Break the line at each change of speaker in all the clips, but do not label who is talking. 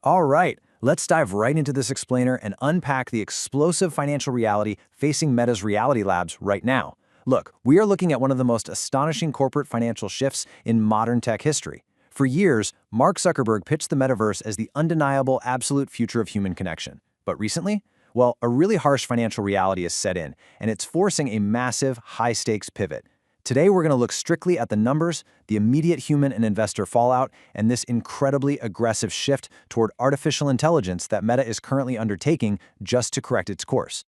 All right, let's dive right into this explainer and unpack the explosive financial reality facing Meta's Reality Labs right now. Look, we are looking at one of the most astonishing corporate financial shifts in modern tech history. For years, Mark Zuckerberg pitched the metaverse as the undeniable absolute future of human connection. But recently? Well, a really harsh financial reality is set in, and it's forcing a massive, high-stakes pivot. Today, we're going to look strictly at the numbers, the immediate human and investor fallout, and this incredibly aggressive shift toward artificial intelligence that Meta is currently undertaking just to correct its course.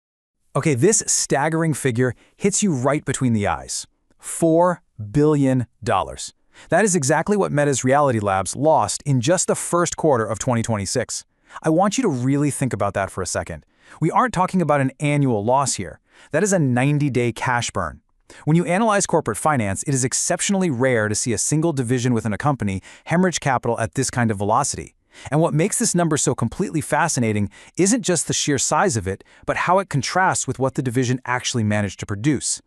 Okay, this staggering figure hits you right between the eyes. $4 billion. That is exactly what Meta's Reality Labs lost in just the first quarter of 2026. I want you to really think about that for a second. We aren't talking about an annual loss here. That is a 90-day cash burn. When you analyze corporate finance, it is exceptionally rare to see a single division within a company hemorrhage capital at this kind of velocity. And what makes this number so completely fascinating isn't just the sheer size of it, but how it contrasts with what the division actually managed to produce.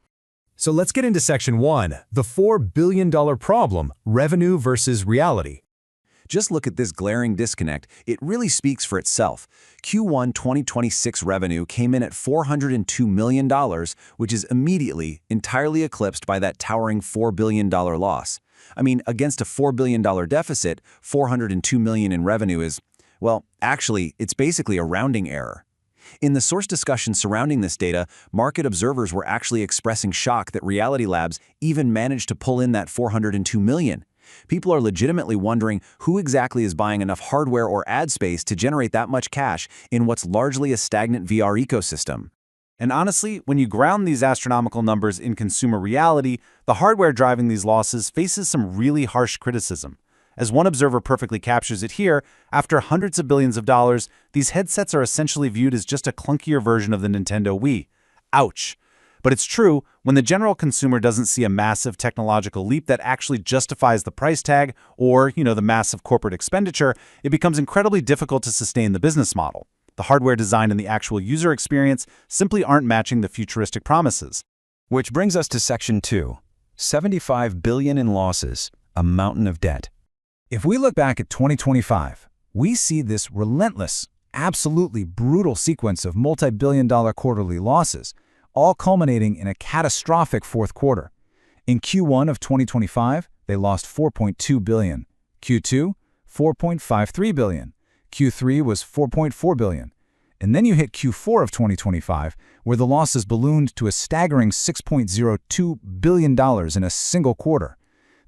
So let's get into Section 1, the $4 billion problem, revenue versus reality.
Just look at this glaring disconnect. It really speaks for itself. Q1 2026 revenue came in at $402 million, which is immediately entirely eclipsed by that towering $4 billion loss. I mean, against a $4 billion deficit, $402 million in revenue is, well, actually, it's basically a rounding error. In the source discussion surrounding this data, market observers were actually expressing shock that Reality Labs even managed to pull in that $402 million. People are legitimately wondering who exactly is buying enough hardware or ad space to generate that much cash in what's largely a stagnant VR ecosystem.
And honestly, when you ground these astronomical numbers in consumer reality, the hardware driving these losses faces some really harsh criticism. As one observer perfectly captures it here, after hundreds of billions of dollars, these headsets are essentially viewed as just a clunkier version of the Nintendo Wii. Ouch. But it's true, when the general consumer doesn't see a massive technological leap that actually justifies the price tag or, the massive corporate expenditure, it becomes incredibly difficult to sustain the business model. The hardware design and the actual user experience simply aren't matching the futuristic promises.
Which brings us to Section 2, $75 billion in losses, a mountain of debt. If we look back at 2025, we see this relentless, absolutely brutal sequence of multi-billion-dollar quarterly losses, all culminating in a catastrophic fourth quarter. In Q1 of 2025, they lost $4.2 billion. Q2, $4.53 billion. Q3 was $4.4 billion. And then you hit Q4 of 2025, where the losses ballooned to a staggering $6.02 billion in a single quarter.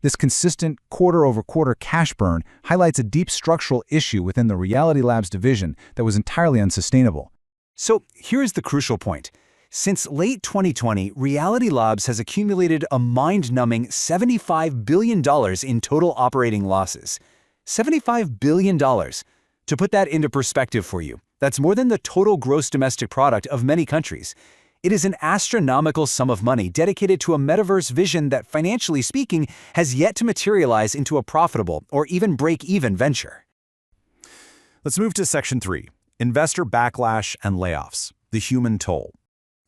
This consistent quarter-over-quarter cash burn highlights a deep structural issue within the Reality Labs division that was entirely unsustainable.
So here's the crucial point. Since late 2020, Reality Labs has accumulated a mind-numbing $75 billion in total operating losses. $75 billion. To put that into perspective for you, that's more than the total gross domestic product of many countries. It is an astronomical sum of money dedicated to a metaverse vision that, financially speaking, has yet to materialize into a profitable or even break-even venture.
Let's move to Section 3, investor backlash and layoffs, the human toll.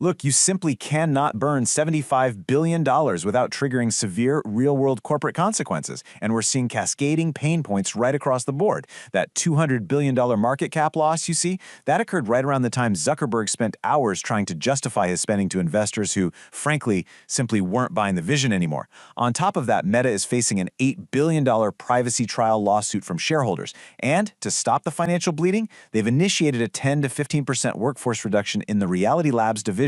Look, you simply cannot burn $75 billion without triggering severe real-world corporate consequences, and we're seeing cascading pain points right across the board. That $200 billion market cap loss, you see, that occurred right around the time Zuckerberg spent hours trying to justify his spending to investors who, frankly, simply weren't buying the vision anymore. On top of that, Meta is facing an $8 billion privacy trial lawsuit from shareholders, and to stop the financial bleeding, they've initiated a 10 to 15% workforce reduction in the Reality Labs division.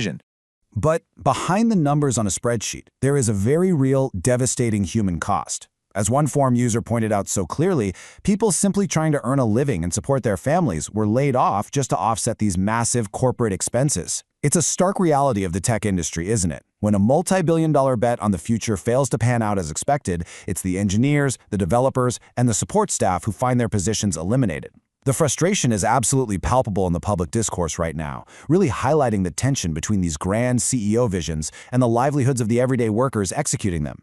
But behind the numbers on a spreadsheet, there is a very real, devastating human cost. As one forum user pointed out so clearly, people simply trying to earn a living and support their families were laid off just to offset these massive corporate expenses. It's a stark reality of the tech industry, isn't it? When a multi-billion-dollar bet on the future fails to pan out as expected, it's the engineers, the developers, and the support staff who find their positions eliminated. The frustration is absolutely palpable in the public discourse right now, really highlighting the tension between these grand CEO visions and the livelihoods of the everyday workers executing them.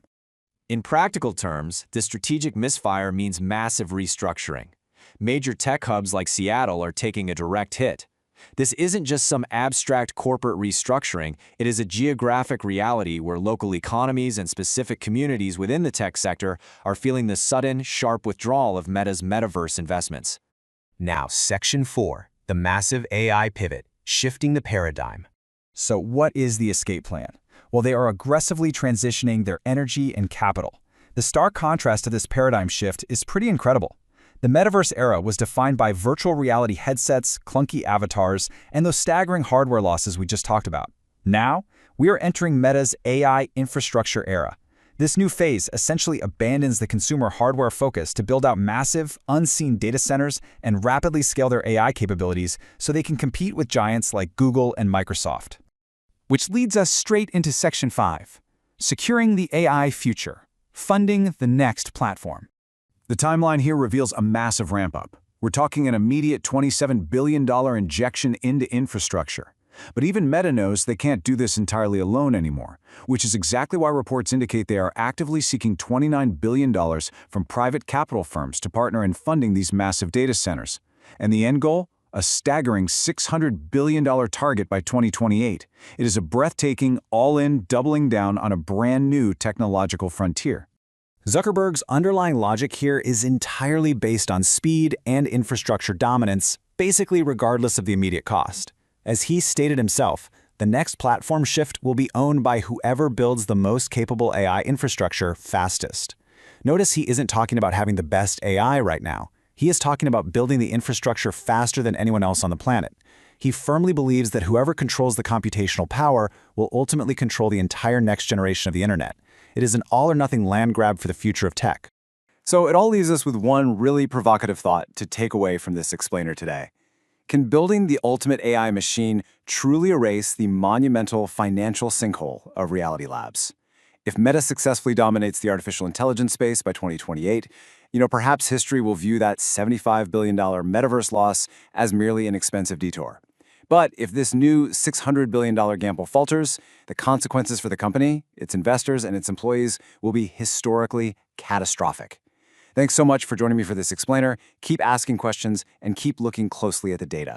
In practical terms, the strategic misfire means massive restructuring. Major tech hubs like Seattle are taking a direct hit. This isn't just some abstract corporate restructuring, it is a geographic reality where local economies and specific communities within the tech sector are feeling the sudden, sharp withdrawal of Meta's metaverse investments.
Now, Section 4, the massive AI pivot, shifting the paradigm.
So what is the escape plan? Well, they are aggressively transitioning their energy and capital. The stark contrast to this paradigm shift is pretty incredible. The metaverse era was defined by virtual reality headsets, clunky avatars, and those staggering hardware losses we just talked about. Now, we are entering Meta's AI infrastructure era. This new phase essentially abandons the consumer hardware focus to build out massive, unseen data centers and rapidly scale their AI capabilities so they can compete with giants like Google and Microsoft.
Which leads us straight into Section 5, securing the AI future, funding the next platform.
The timeline here reveals a massive ramp-up. We're talking an immediate $27 billion injection into infrastructure. But even Meta knows they can't do this entirely alone anymore, which is exactly why reports indicate they are actively seeking $29 billion from private capital firms to partner in funding these massive data centers. And the end goal? A staggering $600 billion target by 2028. It is a breathtaking, all-in doubling down on a brand new technological frontier.
Zuckerberg's underlying logic here is entirely based on speed and infrastructure dominance, basically regardless of the immediate cost. As he stated himself, the next platform shift will be owned by whoever builds the most capable AI infrastructure fastest. Notice he isn't talking about having the best AI right now. He is talking about building the infrastructure faster than anyone else on the planet. He firmly believes that whoever controls the computational power will ultimately control the entire next generation of the internet. It is an all-or-nothing land grab for the future of tech.
So it all leaves us with one really provocative thought to take away from this explainer today. Can building the ultimate AI machine truly erase the monumental financial sinkhole of Reality Labs? If Meta successfully dominates the artificial intelligence space by 2028, perhaps history will view that $75 billion metaverse loss as merely an expensive detour. But if this new $600 billion gamble falters, the consequences for the company, its investors, and its employees will be historically catastrophic. Thanks so much for joining me for this explainer. Keep asking questions and keep looking closely at the data.